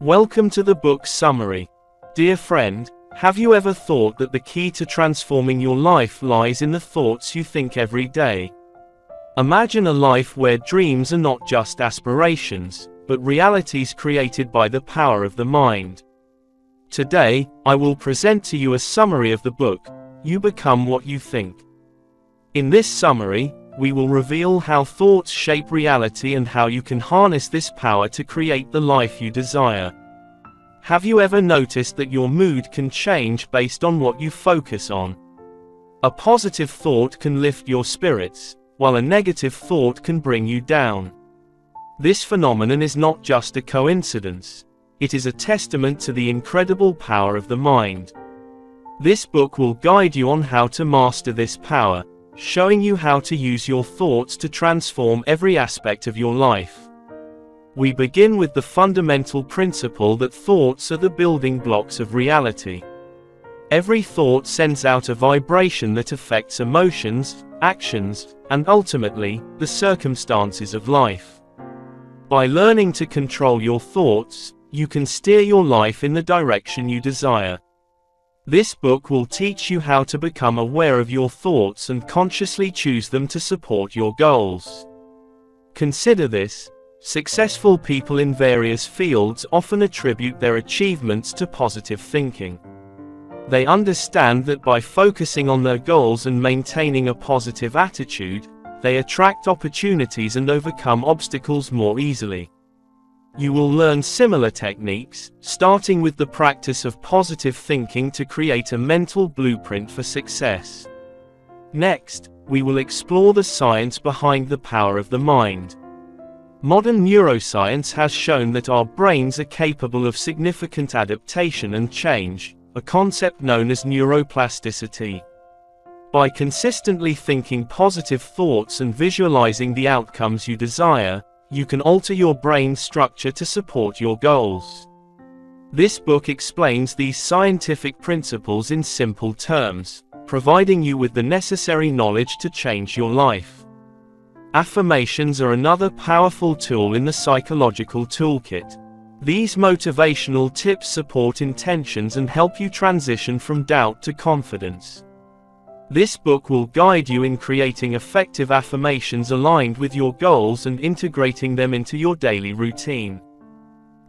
Welcome to the book summary. Dear friend, have you ever thought that the key to transforming your life lies in the thoughts you think every day? Imagine a life where dreams are not just aspirations, but realities created by the power of the mind. Today, I will present to you a summary of the book, You Become What You Think. In this summary, we will reveal how thoughts shape reality and how you can harness this power to create the life you desire. Have you ever noticed that your mood can change based on what you focus on? A positive thought can lift your spirits, while a negative thought can bring you down. This phenomenon is not just a coincidence. It is a testament to the incredible power of the mind. This book will guide you on how to master this power, showing you how to use your thoughts to transform every aspect of your life. We begin with the fundamental principle that thoughts are the building blocks of reality. Every thought sends out a vibration that affects emotions, actions, and ultimately, the circumstances of life. By learning to control your thoughts, you can steer your life in the direction you desire. This book will teach you how to become aware of your thoughts and consciously choose them to support your goals. Consider this: successful people in various fields often attribute their achievements to positive thinking. They understand that by focusing on their goals and maintaining a positive attitude, they attract opportunities and overcome obstacles more easily. You will learn similar techniques, starting with the practice of positive thinking to create a mental blueprint for success. Next, we will explore the science behind the power of the mind. Modern neuroscience has shown that our brains are capable of significant adaptation and change, a concept known as neuroplasticity. By consistently thinking positive thoughts and visualizing the outcomes you desire, you can alter your brain structure to support your goals. This book explains these scientific principles in simple terms, providing you with the necessary knowledge to change your life. Affirmations are another powerful tool in the psychological toolkit. These motivational tips support intentions and help you transition from doubt to confidence. This book will guide you in creating effective affirmations aligned with your goals and integrating them into your daily routine.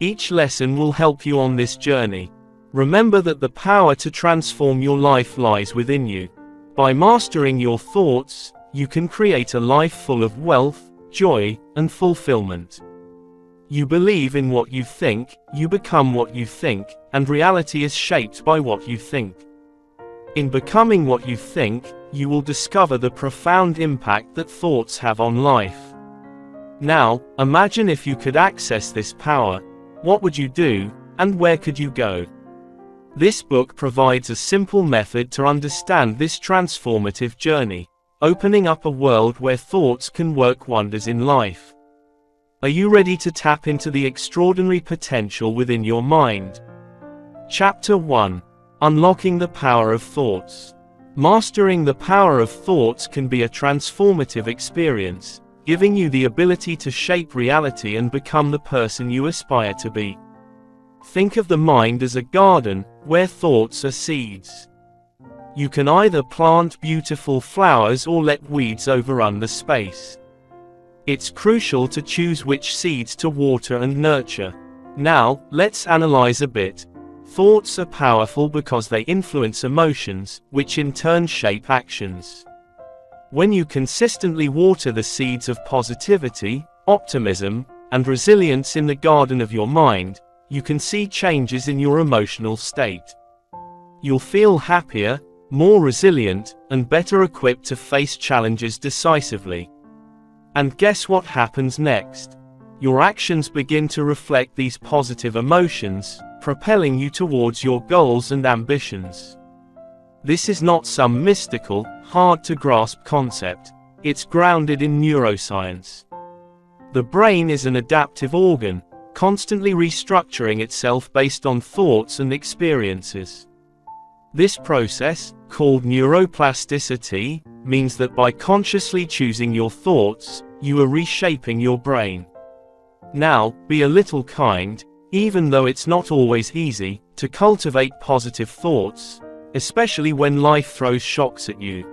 Each lesson will help you on this journey. Remember that the power to transform your life lies within you. By mastering your thoughts, you can create a life full of wealth, joy, and fulfillment. You believe in what you think, you become what you think, and reality is shaped by what you think. In becoming what you think, you will discover the profound impact that thoughts have on life. Now, imagine if you could access this power. What would you do, and where could you go? This book provides a simple method to understand this transformative journey, opening up a world where thoughts can work wonders in life. Are you ready to tap into the extraordinary potential within your mind? Chapter 1: Unlocking the Power of Thoughts. Mastering the power of thoughts can be a transformative experience, giving you the ability to shape reality and become the person you aspire to be. Think of the mind as a garden, where thoughts are seeds. You can either plant beautiful flowers or let weeds overrun the space. It's crucial to choose which seeds to water and nurture. Now, let's analyze a bit. Thoughts are powerful because they influence emotions, which in turn shape actions. When you consistently water the seeds of positivity, optimism, and resilience in the garden of your mind, you can see changes in your emotional state. You'll feel happier, more resilient, and better equipped to face challenges decisively. And guess what happens next? Your actions begin to reflect these positive emotions, propelling you towards your goals and ambitions. This is not some mystical, hard-to-grasp concept. It's grounded in neuroscience. The brain is an adaptive organ, constantly restructuring itself based on thoughts and experiences. This process, called neuroplasticity, means that by consciously choosing your thoughts, you are reshaping your brain. Now, be a little kind. even though it's not always easy, to cultivate positive thoughts, especially when life throws shocks at you.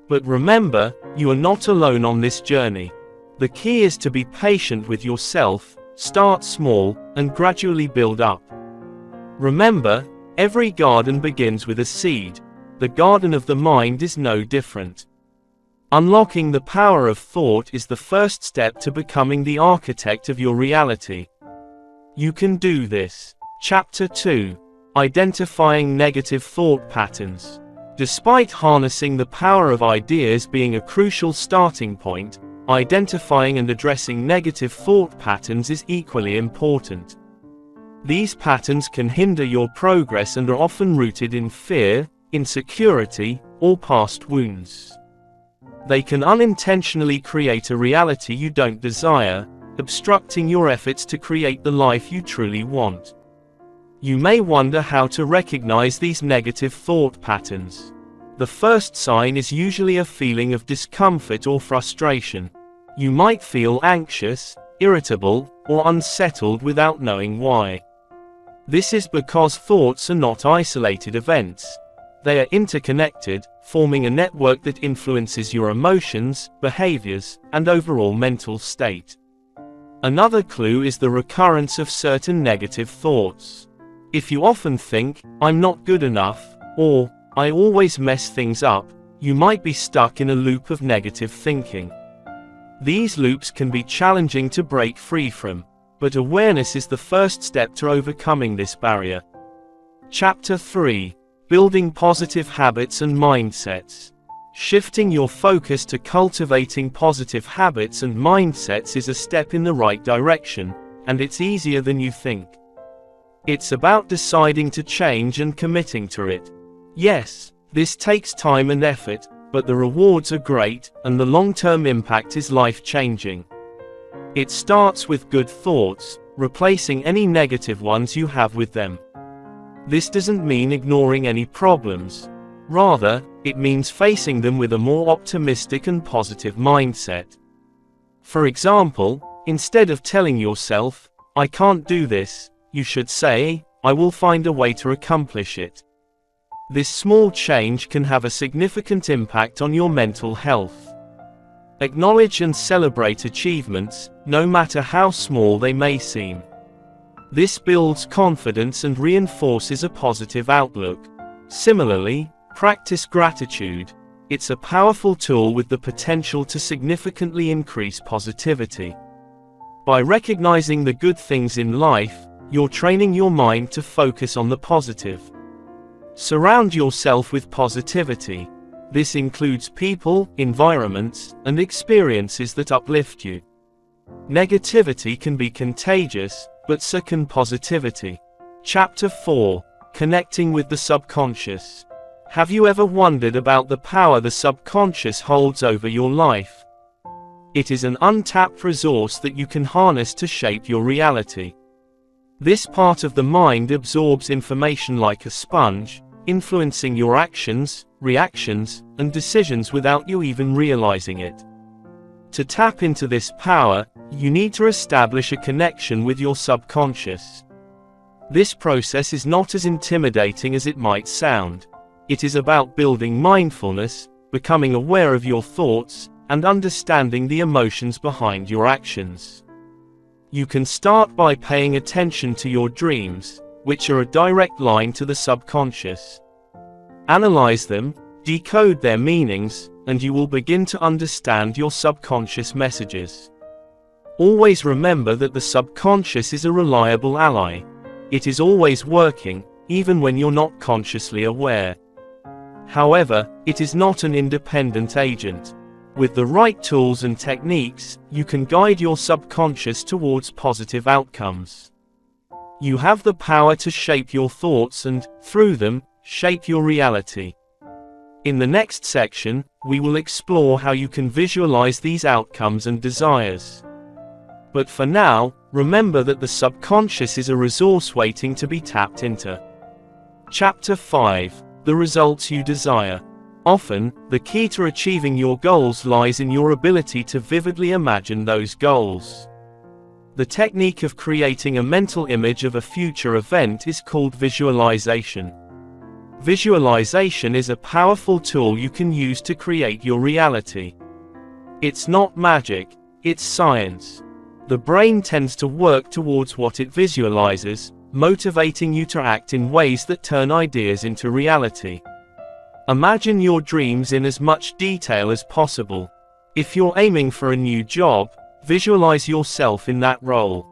But remember, you are not alone on this journey. The key is to be patient with yourself, start small, and gradually build up. Remember, every garden begins with a seed. The garden of the mind is no different. Unlocking the power of thought is the first step to becoming the architect of your reality. You can do this. Chapter 2. Identifying negative thought patterns. Despite harnessing the power of ideas being a crucial starting point, identifying and addressing negative thought patterns is equally important. These patterns can hinder your progress and are often rooted in fear, insecurity, or past wounds. They can unintentionally create a reality you don't desire, obstructing your efforts to create the life you truly want. You may wonder how to recognize these negative thought patterns. The first sign is usually a feeling of discomfort or frustration. You might feel anxious, irritable, or unsettled without knowing why. This is because thoughts are not isolated events. They are interconnected, forming a network that influences your emotions, behaviors, and overall mental state. Another clue is the recurrence of certain negative thoughts. If you often think, "I'm not good enough," or "I always mess things up," you might be stuck in a loop of negative thinking. These loops can be challenging to break free from, but awareness is the first step to overcoming this barrier. Chapter 3. Building positive habits and mindsets. Shifting your focus to cultivating positive habits and mindsets is a step in the right direction, and it's easier than you think. It's about deciding to change and committing to it. Yes, this takes time and effort, but the rewards are great, and the long-term impact is life-changing. It starts with good thoughts, replacing any negative ones you have with them. This doesn't mean ignoring any problems. Rather, it means facing them with a more optimistic and positive mindset. For example, instead of telling yourself, "I can't do this," you should say, "I will find a way to accomplish it." This small change can have a significant impact on your mental health. Acknowledge and celebrate achievements, no matter how small they may seem. This builds confidence and reinforces a positive outlook. Similarly, practice gratitude. It's a powerful tool with the potential to significantly increase positivity. By recognizing the good things in life, you're training your mind to focus on the positive. Surround yourself with positivity. This includes people, environments, and experiences that uplift you. Negativity can be contagious, but so can positivity. Chapter 4. Connecting with the subconscious. Have you ever wondered about the power the subconscious holds over your life? It is an untapped resource that you can harness to shape your reality. This part of the mind absorbs information like a sponge, influencing your actions, reactions, and decisions without you even realizing it. To tap into this power, you need to establish a connection with your subconscious. This process is not as intimidating as it might sound. It is about building mindfulness, becoming aware of your thoughts, and understanding the emotions behind your actions. You can start by paying attention to your dreams, which are a direct line to the subconscious. Analyze them, decode their meanings, and you will begin to understand your subconscious messages. Always remember that the subconscious is a reliable ally. It is always working, even when you're not consciously aware. However, it is not an independent agent. With the right tools and techniques, you can guide your subconscious towards positive outcomes. You have the power to shape your thoughts and, through them, shape your reality. In the next section, we will explore how you can visualize these outcomes and desires. But for now, remember that the subconscious is a resource waiting to be tapped into. Chapter 5. The results you desire. Often, the key to achieving your goals lies in your ability to vividly imagine those goals. The technique of creating a mental image of a future event is called visualization. Visualization is a powerful tool you can use to create your reality. It's not magic, it's science. The brain tends to work towards what it visualizes, motivating you to act in ways that turn ideas into reality. Imagine your dreams in as much detail as possible. If you're aiming for a new job, visualize yourself in that role.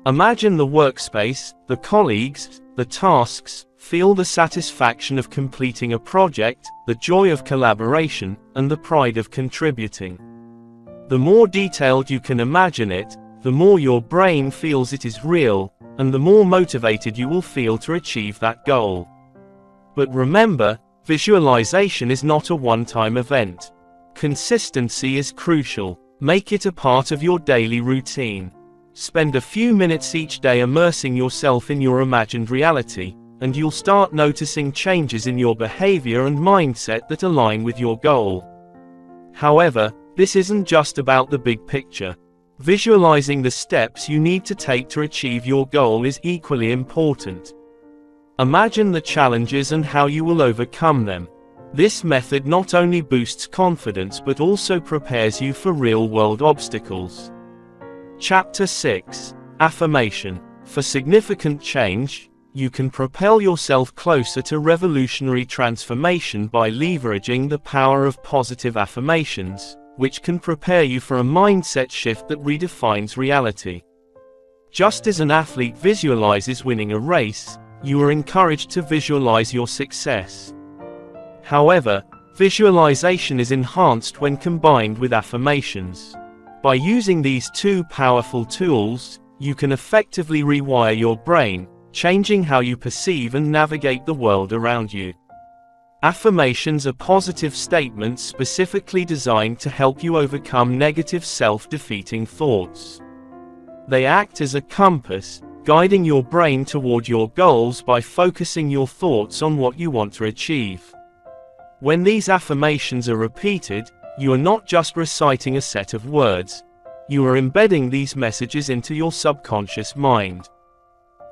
Imagine the workspace, the colleagues, the tasks, feel the satisfaction of completing a project, the joy of collaboration, and the pride of contributing. The more detailed you can imagine it, the more your brain feels it is real, and the more motivated you will feel to achieve that goal. But remember, visualization is not a one-time event. Consistency is crucial. Make it a part of your daily routine. Spend a few minutes each day immersing yourself in your imagined reality, and you'll start noticing changes in your behavior and mindset that align with your goal. However, this isn't just about the big picture. Visualizing the steps you need to take to achieve your goal is equally important. Imagine the challenges and how you will overcome them. This method not only boosts confidence but also prepares you for real-world obstacles. Chapter 6. Affirmation. For significant change, you can propel yourself closer to revolutionary transformation by leveraging the power of positive affirmations, which can prepare you for a mindset shift that redefines reality. Just as an athlete visualizes winning a race, you are encouraged to visualize your success. However, visualization is enhanced when combined with affirmations. By using these two powerful tools, you can effectively rewire your brain, changing how you perceive and navigate the world around you. Affirmations are positive statements specifically designed to help you overcome negative self-defeating thoughts. They act as a compass, guiding your brain toward your goals by focusing your thoughts on what you want to achieve. When these affirmations are repeated, you are not just reciting a set of words. You are embedding these messages into your subconscious mind.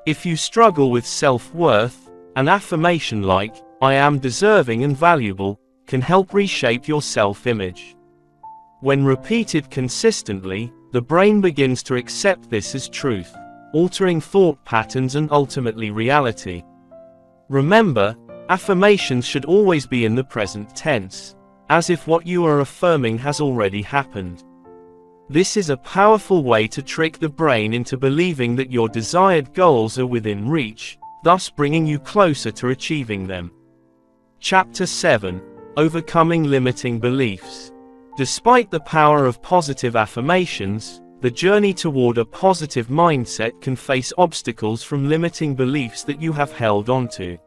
If you struggle with self-worth, an affirmation like, "I am deserving and valuable," can help reshape your self-image. When repeated consistently, the brain begins to accept this as truth, altering thought patterns and ultimately reality. Remember, affirmations should always be in the present tense, as if what you are affirming has already happened. This is a powerful way to trick the brain into believing that your desired goals are within reach, thus bringing you closer to achieving them. Chapter 7. Overcoming limiting beliefs. Despite the power of positive affirmations, the journey toward a positive mindset can face obstacles from limiting beliefs that you have held onto.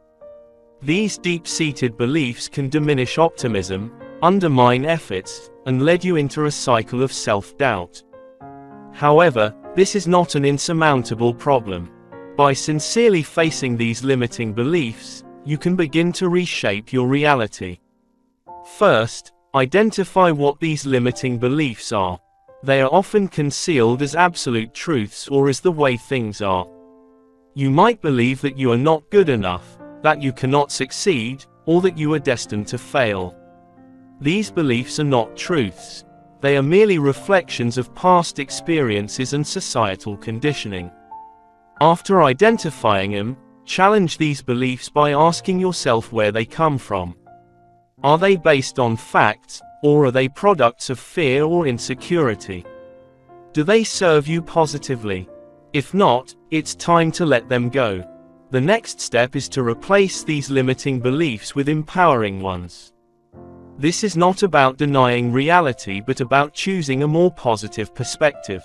These deep-seated beliefs can diminish optimism, undermine efforts, and lead you into a cycle of self-doubt. However, this is not an insurmountable problem. By sincerely facing these limiting beliefs, you can begin to reshape your reality. First, identify what these limiting beliefs are. They are often concealed as absolute truths or as the way things are. You might believe that you are not good enough, that you cannot succeed, or that you are destined to fail. These beliefs are not truths. They are merely reflections of past experiences and societal conditioning. After identifying them, challenge these beliefs by asking yourself where they come from. Are they based on facts, or are they products of fear or insecurity? Do they serve you positively? If not, it's time to let them go. The next step is to replace these limiting beliefs with empowering ones. This is not about denying reality but about choosing a more positive perspective.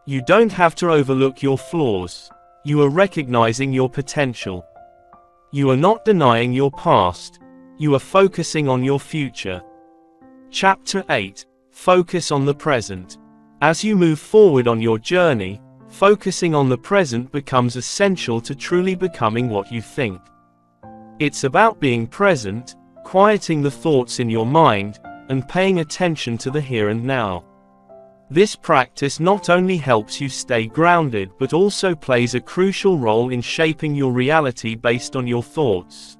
You don't have to overlook your flaws. You are recognizing your potential. You are not denying your past. You are focusing on your future. Chapter 8. Focus on the present. As you move forward on your journey, focusing on the present becomes essential to truly becoming what you think. It's about being present, quieting the thoughts in your mind, and paying attention to the here and now. This practice not only helps you stay grounded but also plays a crucial role in shaping your reality based on your thoughts.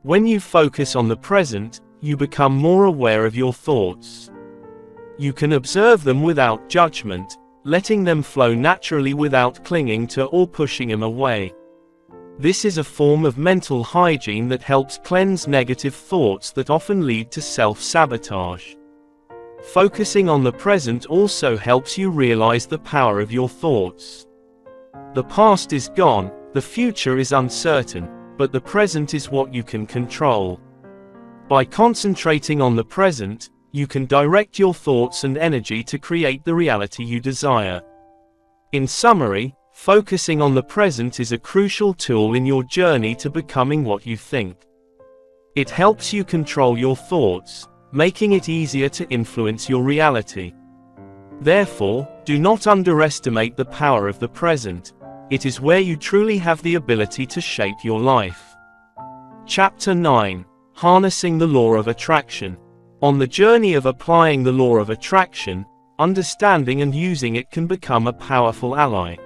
When you focus on the present, you become more aware of your thoughts. You can observe them without judgment, letting them flow naturally without clinging to or pushing them away. This is a form of mental hygiene that helps cleanse negative thoughts that often lead to self-sabotage. Focusing on the present also helps you realize the power of your thoughts. The past is gone, the future is uncertain, but the present is what you can control. By concentrating on the present, you can direct your thoughts and energy to create the reality you desire. In summary, focusing on the present is a crucial tool in your journey to becoming what you think. It helps you control your thoughts, making it easier to influence your reality. Therefore, do not underestimate the power of the present. It is where you truly have the ability to shape your life. Chapter 9. Harnessing the Law of Attraction. On the journey of applying the law of attraction, understanding and using it can become a powerful ally.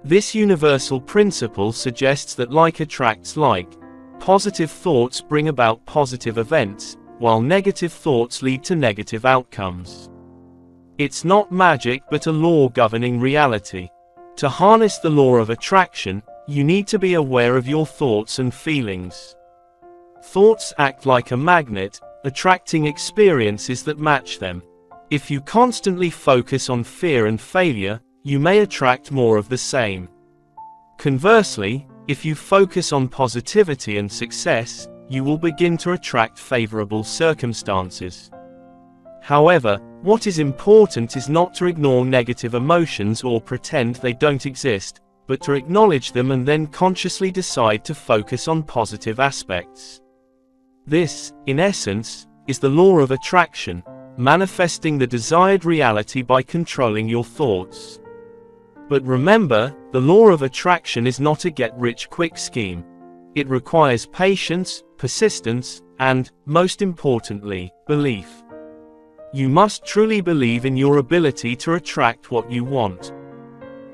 This universal principle suggests that like attracts like. Positive thoughts bring about positive events, while negative thoughts lead to negative outcomes. It's not magic but a law governing reality. To harness the law of attraction, you need to be aware of your thoughts and feelings. Thoughts act like a magnet, attracting experiences that match them. If you constantly focus on fear and failure, you may attract more of the same. Conversely, if you focus on positivity and success, you will begin to attract favorable circumstances. However, what is important is not to ignore negative emotions or pretend they don't exist, but to acknowledge them and then consciously decide to focus on positive aspects. This, in essence, is the law of attraction, manifesting the desired reality by controlling your thoughts. But remember, the law of attraction is not a get-rich-quick scheme. It requires patience, persistence, and, most importantly, belief. You must truly believe in your ability to attract what you want.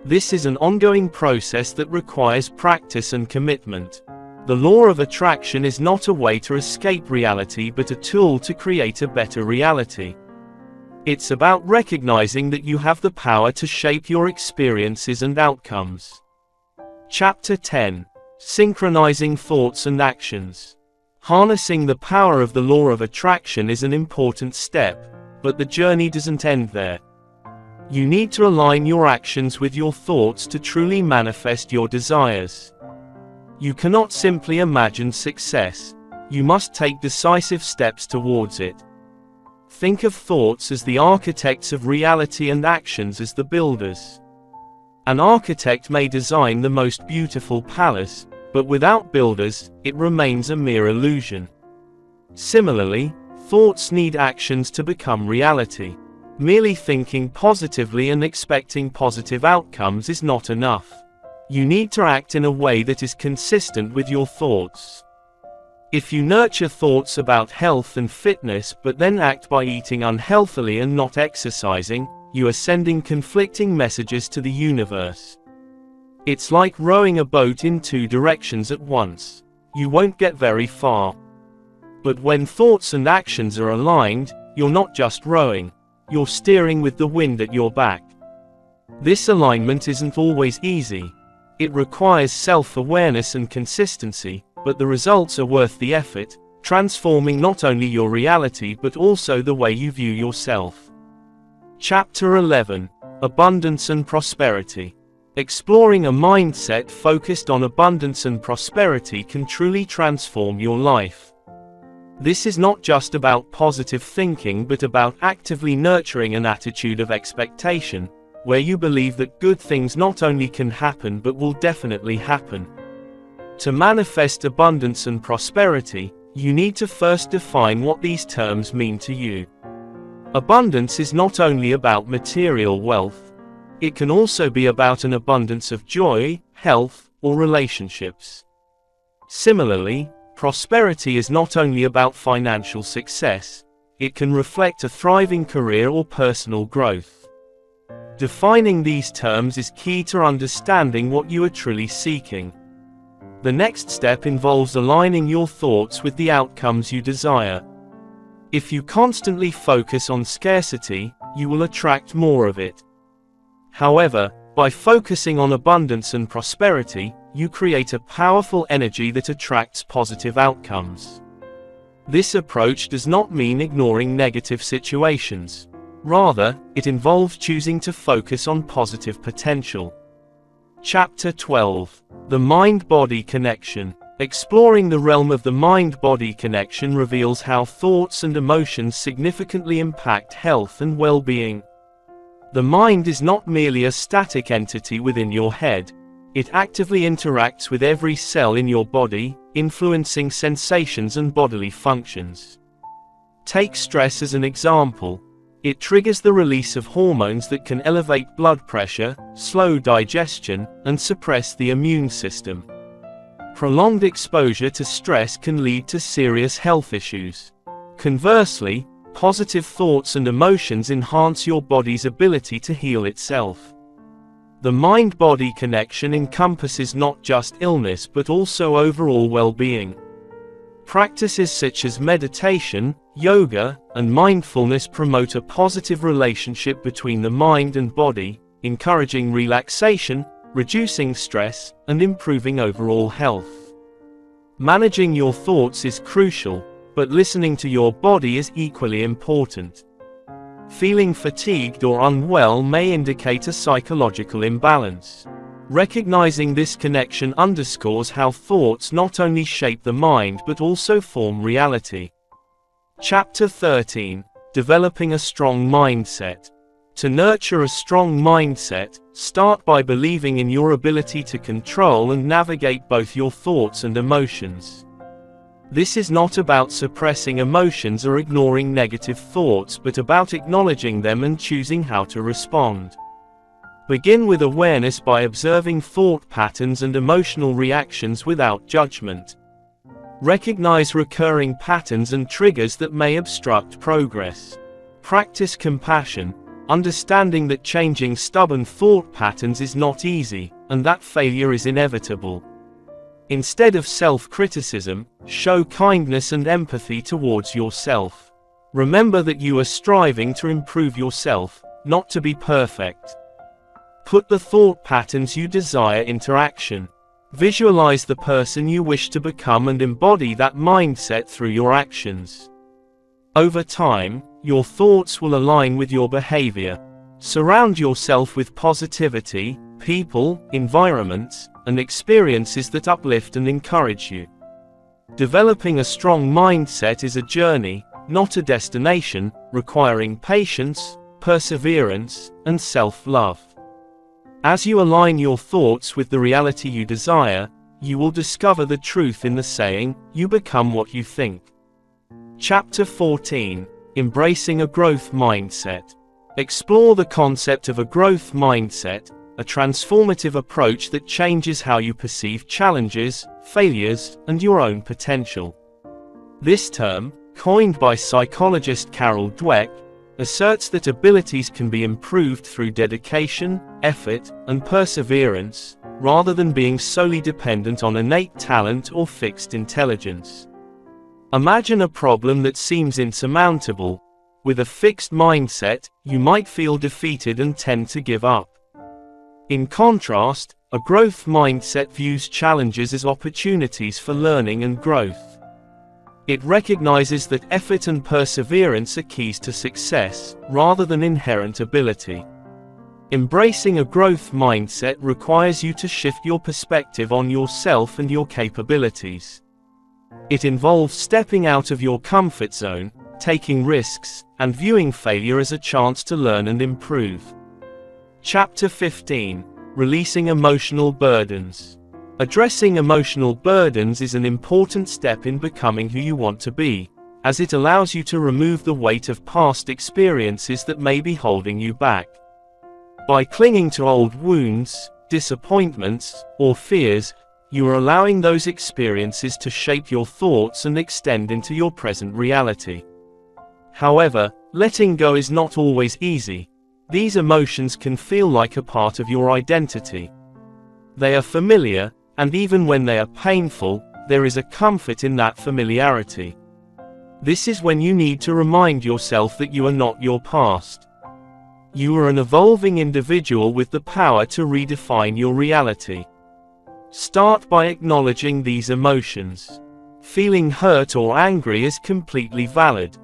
This is an ongoing process that requires practice and commitment. The law of attraction is not a way to escape reality but a tool to create a better reality. It's about recognizing that you have the power to shape your experiences and outcomes. Chapter 10. Synchronizing thoughts and actions. Harnessing the power of the law of attraction is an important step, but the journey doesn't end there. You need to align your actions with your thoughts to truly manifest your desires. You cannot simply imagine success. You must take decisive steps towards it. Think of thoughts as the architects of reality and actions as the builders. An architect may design the most beautiful palace, but without builders, it remains a mere illusion. Similarly, thoughts need actions to become reality. Merely thinking positively and expecting positive outcomes is not enough. You need to act in a way that is consistent with your thoughts. If you nurture thoughts about health and fitness but then act by eating unhealthily and not exercising, you are sending conflicting messages to the universe. It's like rowing a boat in two directions at once. You won't get very far. But when thoughts and actions are aligned, you're not just rowing, you're steering with the wind at your back. This alignment isn't always easy. It requires self-awareness and consistency, but the results are worth the effort, transforming not only your reality but also the way you view yourself. Chapter 11. Abundance and Prosperity. Exploring a mindset focused on abundance and prosperity can truly transform your life. This is not just about positive thinking but about actively nurturing an attitude of expectation, where you believe that good things not only can happen but will definitely happen. To manifest abundance and prosperity, you need to first define what these terms mean to you. Abundance is not only about material wealth. It can also be about an abundance of joy, health, or relationships. Similarly, prosperity is not only about financial success. it can reflect a thriving career or personal growth. Defining these terms is key to understanding what you are truly seeking. The next step involves aligning your thoughts with the outcomes you desire. If you constantly focus on scarcity, you will attract more of it. However, by focusing on abundance and prosperity, you create a powerful energy that attracts positive outcomes. This approach does not mean ignoring negative situations. Rather, it involves choosing to focus on positive potential. Chapter 12. The Mind-Body Connection. Exploring the realm of the mind-body connection reveals how thoughts and emotions significantly impact health and well-being. The mind is not merely a static entity within your head. It actively interacts with every cell in your body, influencing sensations and bodily functions. Take stress as an example. It triggers the release of hormones that can elevate blood pressure, slow digestion, and suppress the immune system. Prolonged exposure to stress can lead to serious health issues. Conversely, positive thoughts and emotions enhance your body's ability to heal itself. The mind-body connection encompasses not just illness but also overall well-being. Practices such as meditation, yoga, and mindfulness promote a positive relationship between the mind and body, encouraging relaxation, reducing stress, and improving overall health. Managing your thoughts is crucial, but listening to your body is equally important. Feeling fatigued or unwell may indicate a psychological imbalance. Recognizing this connection underscores how thoughts not only shape the mind but also form reality. Chapter 13. Developing a strong mindset. To nurture a strong mindset, start by believing in your ability to control and navigate both your thoughts and emotions. This is not about suppressing emotions or ignoring negative thoughts but about acknowledging them and choosing how to respond. Begin with awareness by observing thought patterns and emotional reactions without judgment. Recognize recurring patterns and triggers that may obstruct progress. Practice compassion, understanding that changing stubborn thought patterns is not easy, and that failure is inevitable. Instead of self-criticism, show kindness and empathy towards yourself. Remember that you are striving to improve yourself, not to be perfect. Put the thought patterns you desire into action. Visualize the person you wish to become and embody that mindset through your actions. Over time, your thoughts will align with your behavior. Surround yourself with positivity, people, environments, and experiences that uplift and encourage you. Developing a strong mindset is a journey, not a destination, requiring patience, perseverance, and self-love. As you align your thoughts with the reality you desire, you will discover the truth in the saying, "You become what you think." Chapter 14. Embracing a growth mindset. Explore the concept of a growth mindset, a transformative approach that changes how you perceive challenges, failures, and your own potential. This term, coined by psychologist Carol Dweck, asserts that abilities can be improved through dedication, effort, and perseverance, rather than being solely dependent on innate talent or fixed intelligence. Imagine a problem that seems insurmountable. With a fixed mindset, you might feel defeated and tend to give up. In contrast, a growth mindset views challenges as opportunities for learning and growth. It recognizes that effort and perseverance are keys to success, rather than inherent ability. Embracing a growth mindset requires you to shift your perspective on yourself and your capabilities. It involves stepping out of your comfort zone, taking risks, and viewing failure as a chance to learn and improve. Chapter 15. Releasing emotional burdens. Addressing emotional burdens is an important step in becoming who you want to be, as it allows you to remove the weight of past experiences that may be holding you back. By clinging to old wounds, disappointments, or fears, you are allowing those experiences to shape your thoughts and extend into your present reality. However, letting go is not always easy. These emotions can feel like a part of your identity. They are familiar, and even when they are painful, there is a comfort in that familiarity. This is when you need to remind yourself that you are not your past. You are an evolving individual with the power to redefine your reality. Start by acknowledging these emotions. Feeling hurt or angry is completely valid.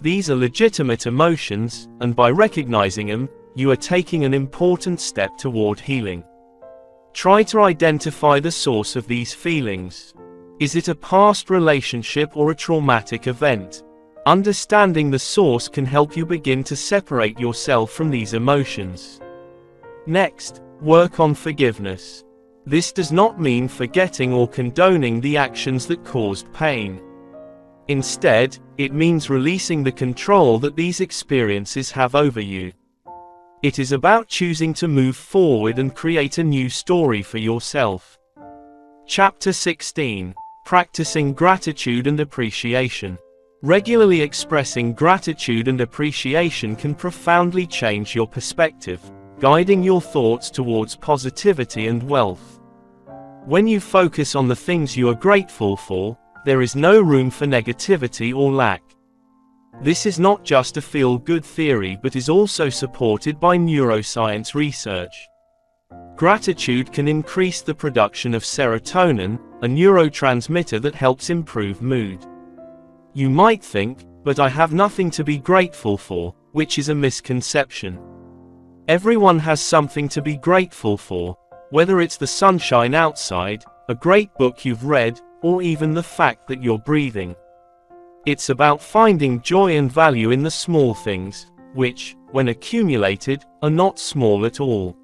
These are legitimate emotions, and by recognizing them, you are taking an important step toward healing. Try to identify the source of these feelings. Is it a past relationship or a traumatic event? Understanding the source can help you begin to separate yourself from these emotions. Next, work on forgiveness. This does not mean forgetting or condoning the actions that caused pain. Instead, it means releasing the control that these experiences have over you. It is about choosing to move forward and create a new story for yourself. Chapter 16. Practicing gratitude and appreciation. Regularly expressing gratitude and appreciation can profoundly change your perspective, guiding your thoughts towards positivity and wealth. When you focus on the things you are grateful for, there is no room for negativity or lack. This is not just a feel-good theory but is also supported by neuroscience research. Gratitude can increase the production of serotonin, a neurotransmitter that helps improve mood. You might think, "But I have nothing to be grateful for," which is a misconception. Everyone has something to be grateful for, whether it's the sunshine outside, a great book you've read, or even the fact that you're breathing. It's about finding joy and value in the small things, which, when accumulated, are not small at all.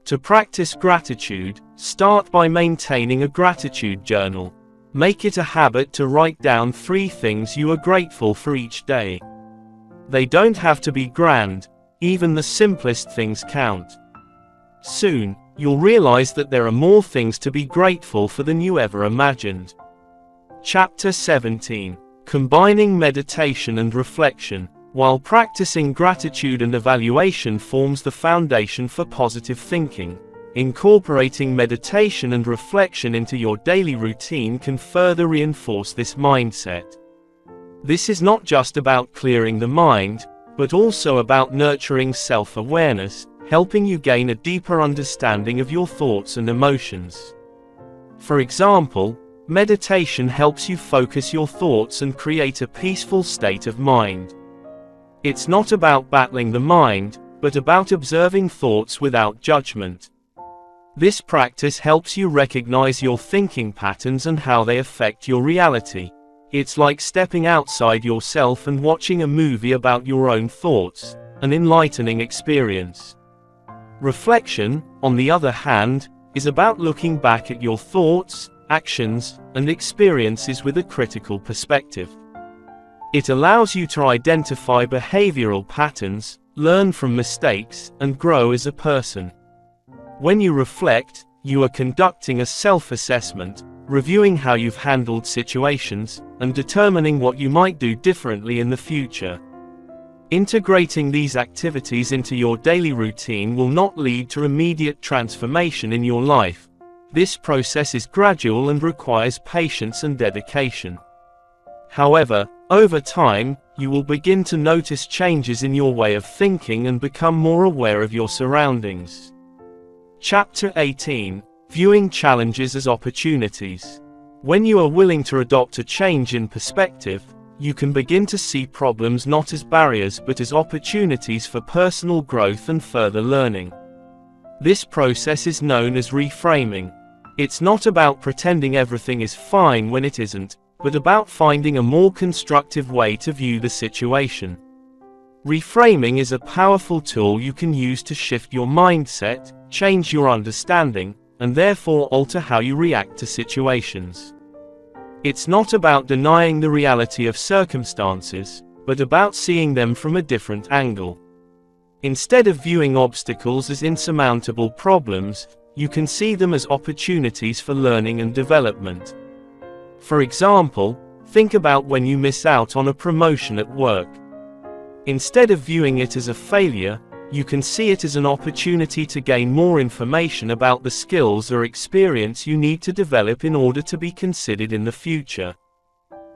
To practice gratitude, start by maintaining a gratitude journal. Make it a habit to write down 3 things you are grateful for each day. They don't have to be grand, even the simplest things count. Soon, you'll realize that there are more things to be grateful for than you ever imagined. Chapter 17. Combining meditation and reflection. While practicing gratitude and evaluation forms the foundation for positive thinking, incorporating meditation and reflection into your daily routine can further reinforce this mindset. This is not just about clearing the mind, but also about nurturing self-awareness, helping you gain a deeper understanding of your thoughts and emotions. For example, meditation helps you focus your thoughts and create a peaceful state of mind. It's not about battling the mind, but about observing thoughts without judgment. This practice helps you recognize your thinking patterns and how they affect your reality. It's like stepping outside yourself and watching a movie about your own thoughts, an enlightening experience. Reflection, on the other hand, is about looking back at your thoughts, actions, and experiences with a critical perspective. It allows you to identify behavioral patterns, learn from mistakes, and grow as a person. When you reflect, you are conducting a self-assessment, reviewing how you've handled situations, and determining what you might do differently in the future. Integrating these activities into your daily routine will not lead to immediate transformation in your life. This process is gradual and requires patience and dedication. However, over time, you will begin to notice changes in your way of thinking and become more aware of your surroundings. Chapter 18. Viewing challenges as opportunities. When you are willing to adopt a change in perspective, you can begin to see problems not as barriers but as opportunities for personal growth and further learning. This process is known as reframing. It's not about pretending everything is fine when it isn't, but about finding a more constructive way to view the situation. Reframing is a powerful tool you can use to shift your mindset, change your understanding, and therefore alter how you react to situations. It's not about denying the reality of circumstances, but about seeing them from a different angle. Instead of viewing obstacles as insurmountable problems, you can see them as opportunities for learning and development. For example, think about when you miss out on a promotion at work. Instead of viewing it as a failure, you can see it as an opportunity to gain more information about the skills or experience you need to develop in order to be considered in the future.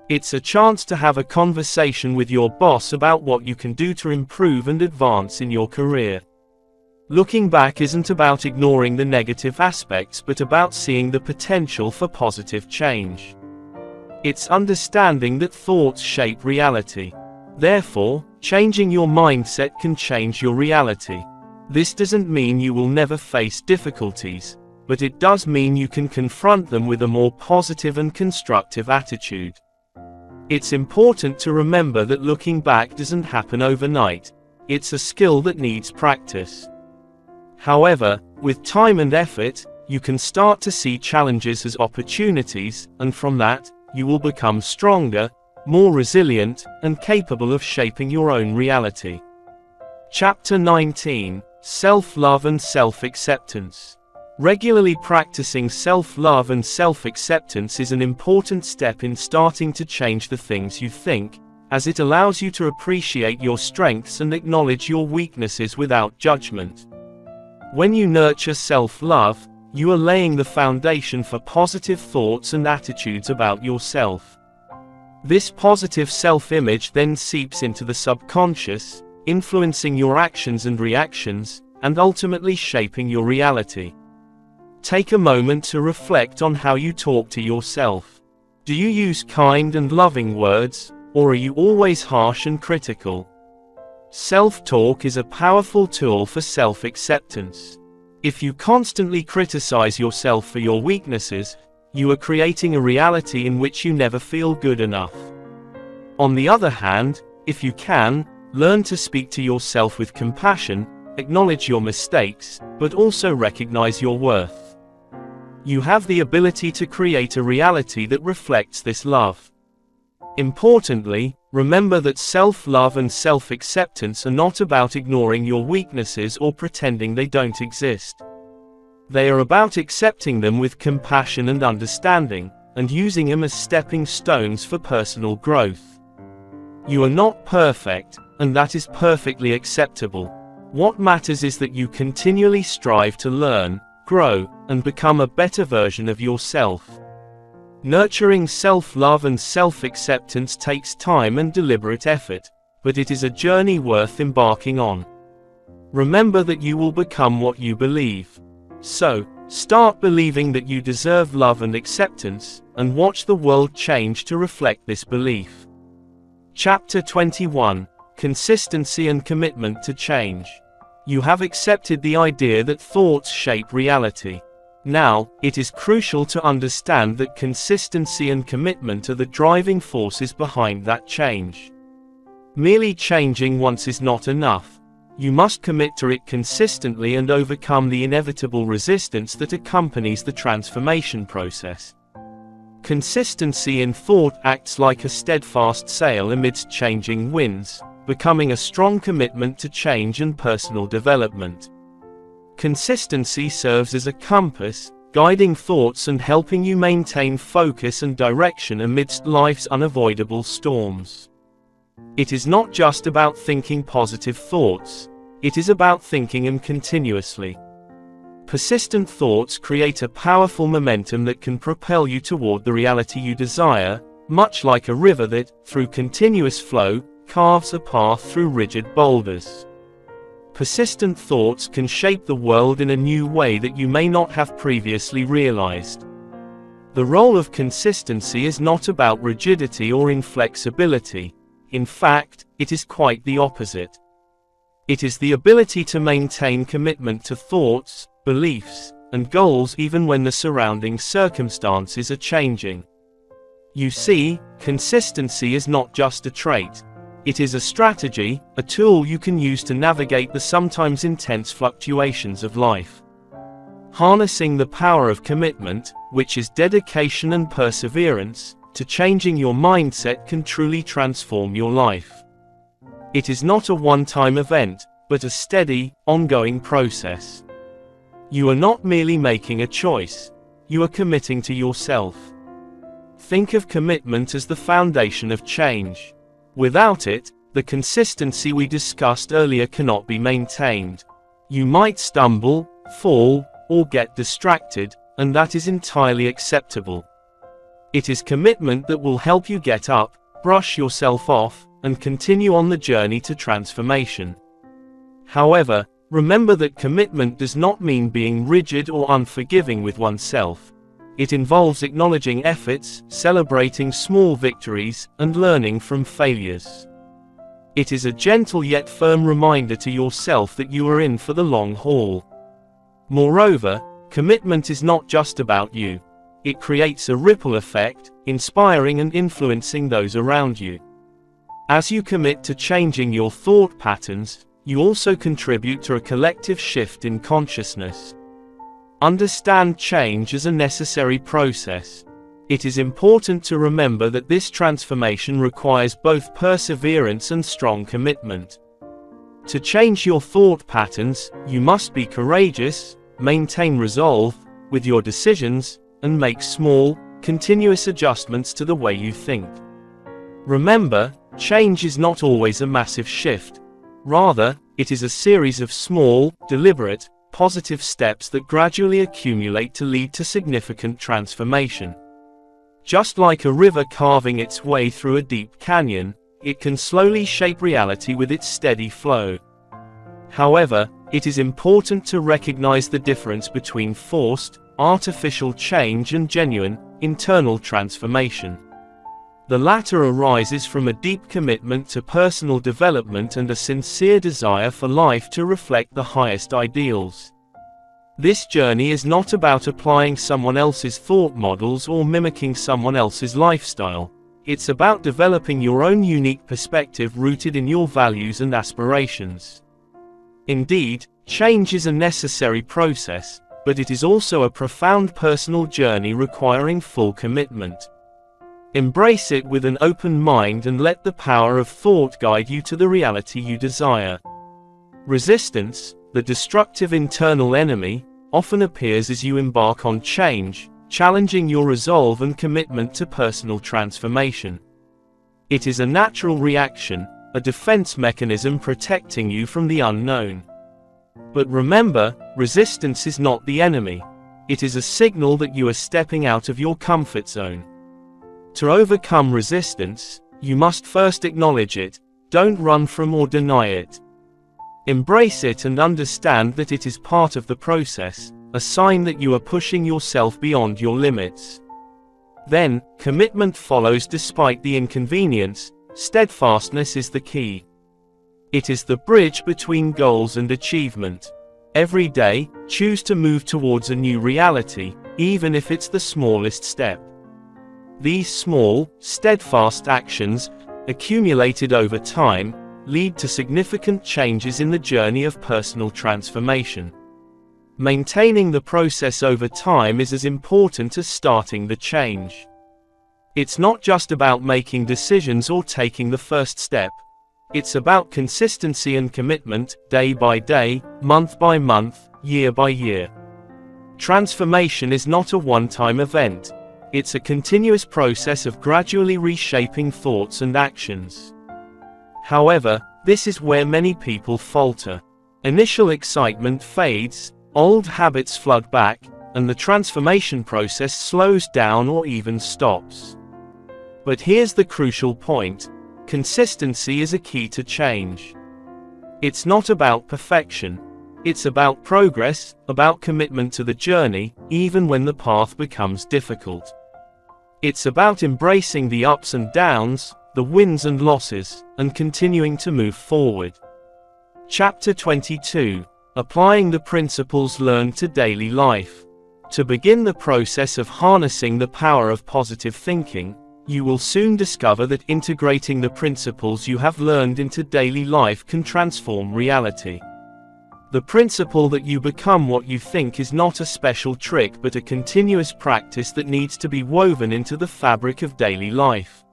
It's a chance to have a conversation with your boss about what you can do to improve and advance in your career. Looking back isn't about ignoring the negative aspects but about seeing the potential for positive change. It's understanding that thoughts shape reality. Therefore, changing your mindset can change your reality. This doesn't mean you will never face difficulties, but it does mean you can confront them with a more positive and constructive attitude. It's important to remember that looking back doesn't happen overnight. It's a skill that needs practice. However, with time and effort, you can start to see challenges as opportunities, and from that, you will become stronger, more resilient, and capable of shaping your own reality. Chapter 19: Self-Love and Self-Acceptance. Regularly practicing self-love and self-acceptance is an important step in starting to change the things you think, as it allows you to appreciate your strengths and acknowledge your weaknesses without judgment. When you nurture self-love, you are laying the foundation for positive thoughts and attitudes about yourself. This positive self-image then seeps into the subconscious, influencing your actions and reactions, and ultimately shaping your reality. Take a moment to reflect on how you talk to yourself. Do you use kind and loving words, or are you always harsh and critical? Self-talk is a powerful tool for self-acceptance. If you constantly criticize yourself for your weaknesses, you are creating a reality in which you never feel good enough. On the other hand, if you can, learn to speak to yourself with compassion, acknowledge your mistakes, but also recognize your worth. You have the ability to create a reality that reflects this love. Importantly, remember that self-love and self-acceptance are not about ignoring your weaknesses or pretending they don't exist. They are about accepting them with compassion and understanding, and using them as stepping stones for personal growth. You are not perfect, and that is perfectly acceptable. What matters is that you continually strive to learn, grow, and become a better version of yourself. Nurturing self-love and self-acceptance takes time and deliberate effort, but it is a journey worth embarking on. Remember that you will become what you believe. So, start believing that you deserve love and acceptance, and watch the world change to reflect this belief. Chapter 21: Consistency and Commitment to Change. You have accepted the idea that thoughts shape reality. Now, it is crucial to understand that consistency and commitment are the driving forces behind that change. Merely changing once is not enough. You must commit to it consistently and overcome the inevitable resistance that accompanies the transformation process. Consistency in thought acts like a steadfast sail amidst changing winds, becoming a strong commitment to change and personal development. Consistency serves as a compass, guiding thoughts and helping you maintain focus and direction amidst life's unavoidable storms. It is not just about thinking positive thoughts, it is about thinking them continuously. Persistent thoughts create a powerful momentum that can propel you toward the reality you desire, much like a river that, through continuous flow, carves a path through rigid boulders. Persistent thoughts can shape the world in a new way that you may not have previously realized. The role of consistency is not about rigidity or inflexibility. In fact, it is quite the opposite. It is the ability to maintain commitment to thoughts, beliefs, and goals even when the surrounding circumstances are changing. You see, consistency is not just a trait. It is a strategy, a tool you can use to navigate the sometimes intense fluctuations of life. Harnessing the power of commitment, which is dedication and perseverance, to changing your mindset can truly transform your life. It is not a one-time event, but a steady, ongoing process. You are not merely making a choice, you are committing to yourself. Think of commitment as the foundation of change. Without it, The consistency we discussed earlier cannot be maintained. You might stumble, fall, or get distracted, and that is entirely acceptable. It is commitment that will help you get up, brush yourself off, and continue on the journey to transformation. However, remember that commitment does not mean being rigid or unforgiving with oneself. It involves acknowledging efforts, celebrating small victories, and learning from failures. It is a gentle yet firm reminder to yourself that you are in for the long haul. Moreover, commitment is not just about you. It creates a ripple effect, inspiring and influencing those around you. As you commit to changing your thought patterns, you also contribute to a collective shift in consciousness. Understand change as a necessary process. It is important to remember that this transformation requires both perseverance and strong commitment. To change your thought patterns, you must be courageous, maintain resolve with your decisions, and make small, continuous adjustments to the way you think. Remember, change is not always a massive shift. Rather, it is a series of small, deliberate, positive steps that gradually accumulate to lead to significant transformation. Just like a river carving its way through a deep canyon, it can slowly shape reality with its steady flow. However, it is important to recognize the difference between forced, artificial change and genuine, internal transformation. The latter arises from a deep commitment to personal development and a sincere desire for life to reflect the highest ideals. This journey is not about applying someone else's thought models or mimicking someone else's lifestyle. It's about developing your own unique perspective rooted in your values and aspirations. Indeed, change is a necessary process, but it is also a profound personal journey requiring full commitment. Embrace it with an open mind and let the power of thought guide you to the reality you desire. Resistance, the destructive internal enemy, often appears as you embark on change, challenging your resolve and commitment to personal transformation. It is a natural reaction, a defense mechanism protecting you from the unknown. But remember, resistance is not the enemy. It is a signal that you are stepping out of your comfort zone. To overcome resistance, you must first acknowledge it. Don't run from or deny it. Embrace it and understand that it is part of the process, a sign that you are pushing yourself beyond your limits. Then, commitment follows despite the inconvenience. Steadfastness is the key. It is the bridge between goals and achievement. Every day, choose to move towards a new reality, even if it's the smallest step. These small, steadfast actions, accumulated over time, lead to significant changes in the journey of personal transformation. Maintaining the process over time is as important as starting the change. It's not just about making decisions or taking the first step. It's about consistency and commitment, day by day, month by month, year by year. Transformation is not a one-time event. It's a continuous process of gradually reshaping thoughts and actions. However, this is where many people falter. Initial excitement fades, old habits flood back, and the transformation process slows down or even stops. But here's the crucial point. Consistency is a key to change. It's not about perfection. It's about progress, about commitment to the journey, even when the path becomes difficult. It's about embracing the ups and downs, the wins and losses, and continuing to move forward. Chapter 22. Applying the principles learned to daily life. To begin the process of harnessing the power of positive thinking, you will soon discover that integrating the principles you have learned into daily life can transform reality. The principle that you become what you think is not a special trick but a continuous practice that needs to be woven into the fabric of daily life.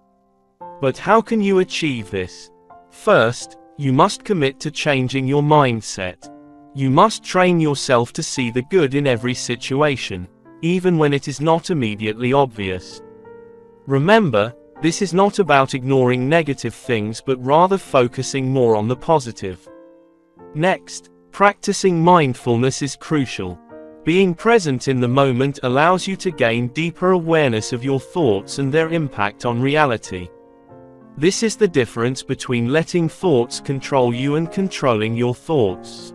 But how can you achieve this? First, you must commit to changing your mindset. You must train yourself to see the good in every situation, even when it is not immediately obvious. Remember, This is not about ignoring negative things but rather focusing more on the positive. Next, practicing mindfulness is crucial. Being present in the moment allows you to gain deeper awareness of your thoughts and their impact on reality. This is the difference between letting thoughts control you and controlling your thoughts.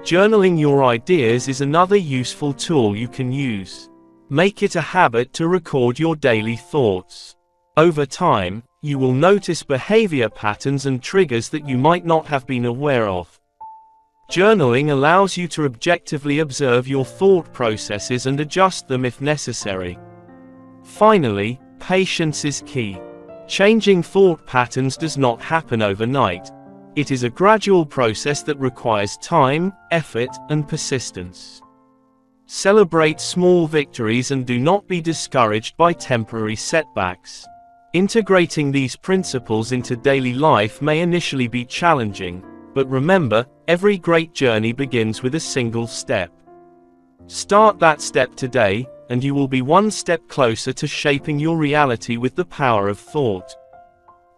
Journaling your ideas is another useful tool you can use. Make it a habit to record your daily thoughts. Over time, you will notice behavior patterns and triggers that you might not have been aware of. Journaling allows you to objectively observe your thought processes and adjust them if necessary. Finally, patience is key. Changing thought patterns does not happen overnight. It is a gradual process that requires time, effort, and persistence. Celebrate small victories and do not be discouraged by temporary setbacks. Integrating these principles into daily life may initially be challenging, but remember, every great journey begins with a single step. Start that step today, and you will be one step closer to shaping your reality with the power of thought.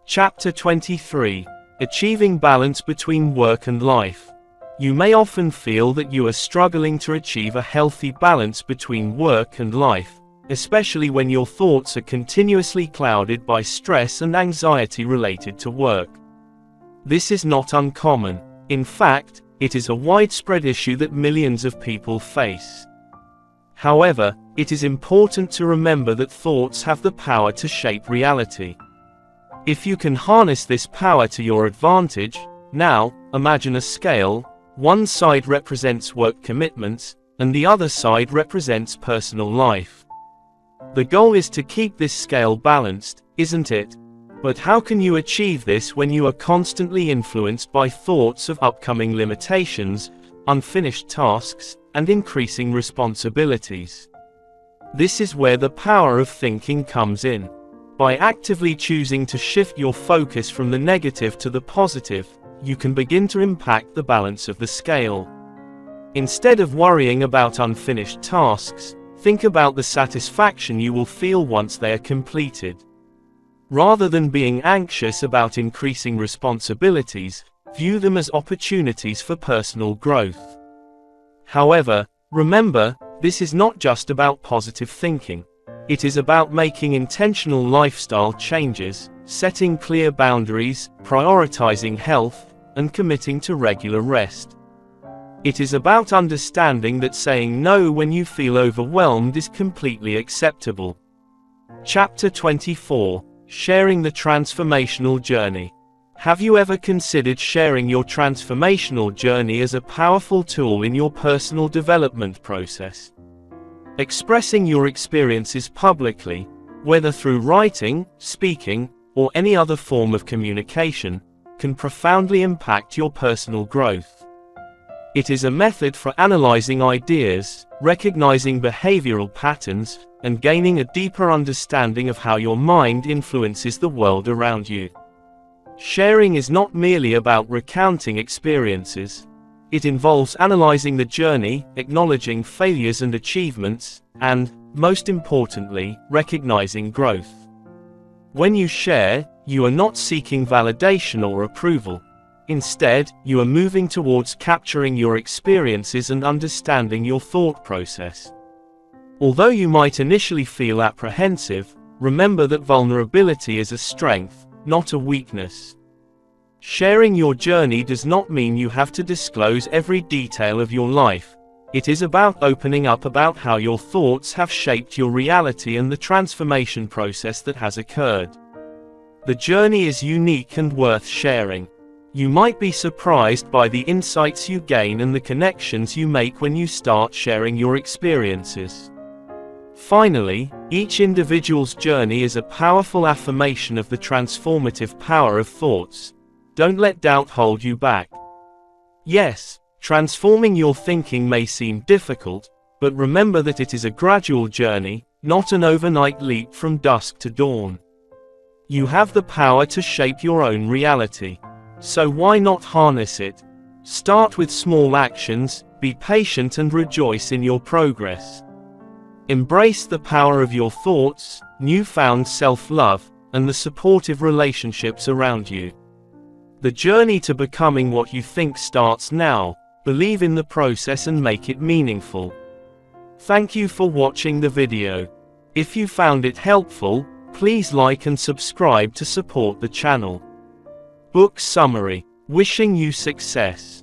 Chapter 23. Achieving balance between work and life. You may often feel that you are struggling to achieve a healthy balance between work and life, especially when your thoughts are continuously clouded by stress and anxiety related to work. This is not uncommon. In fact, it is a widespread issue that millions of people face. However, it is important to remember that thoughts have the power to shape reality. If you can harness this power to your advantage, now, imagine a scale. One side represents work commitments, and the other side represents personal life. The goal is to keep this scale balanced, isn't it? But how can you achieve this when you are constantly influenced by thoughts of upcoming limitations, unfinished tasks, and increasing responsibilities? This is where the power of thinking comes in. By actively choosing to shift your focus from the negative to the positive, you can begin to impact the balance of the scale. Instead of worrying about unfinished tasks, think about the satisfaction you will feel once they are completed. Rather than being anxious about increasing responsibilities, view them as opportunities for personal growth. However, remember, this is not just about positive thinking. It is about making intentional lifestyle changes, setting clear boundaries, prioritizing health, and committing to regular rest. It is about understanding that saying no when you feel overwhelmed is completely acceptable. Chapter 24. Sharing the transformational journey. Have you ever considered sharing your transformational journey as a powerful tool in your personal development process? Expressing your experiences publicly, whether through writing, speaking, or any other form of communication, can profoundly impact your personal growth. It is a method for analyzing ideas, recognizing behavioral patterns, and gaining a deeper understanding of how your mind influences the world around you. Sharing is not merely about recounting experiences. It involves analyzing the journey, acknowledging failures and achievements, and, most importantly, recognizing growth. When you share, you are not seeking validation or approval. Instead, you are moving towards capturing your experiences and understanding your thought process. Although you might initially feel apprehensive, remember that vulnerability is a strength, not a weakness. Sharing your journey does not mean you have to disclose every detail of your life. It is about opening up about how your thoughts have shaped your reality and the transformation process that has occurred. The journey is unique and worth sharing. You might be surprised by the insights you gain and the connections you make when you start sharing your experiences. Finally, each individual's journey is a powerful affirmation of the transformative power of thoughts. Don't let doubt hold you back. Yes, transforming your thinking may seem difficult, but remember that it is a gradual journey, not an overnight leap from dusk to dawn. You have the power to shape your own reality. So why not harness it? Start with small actions, be patient and rejoice in your progress. Embrace the power of your thoughts, newfound self-love, and the supportive relationships around you. The journey to becoming what you think starts now. Believe in the process and make it meaningful. Thank you for watching the video. If you found it helpful, please like and subscribe to support the channel. Book summary. Wishing you success.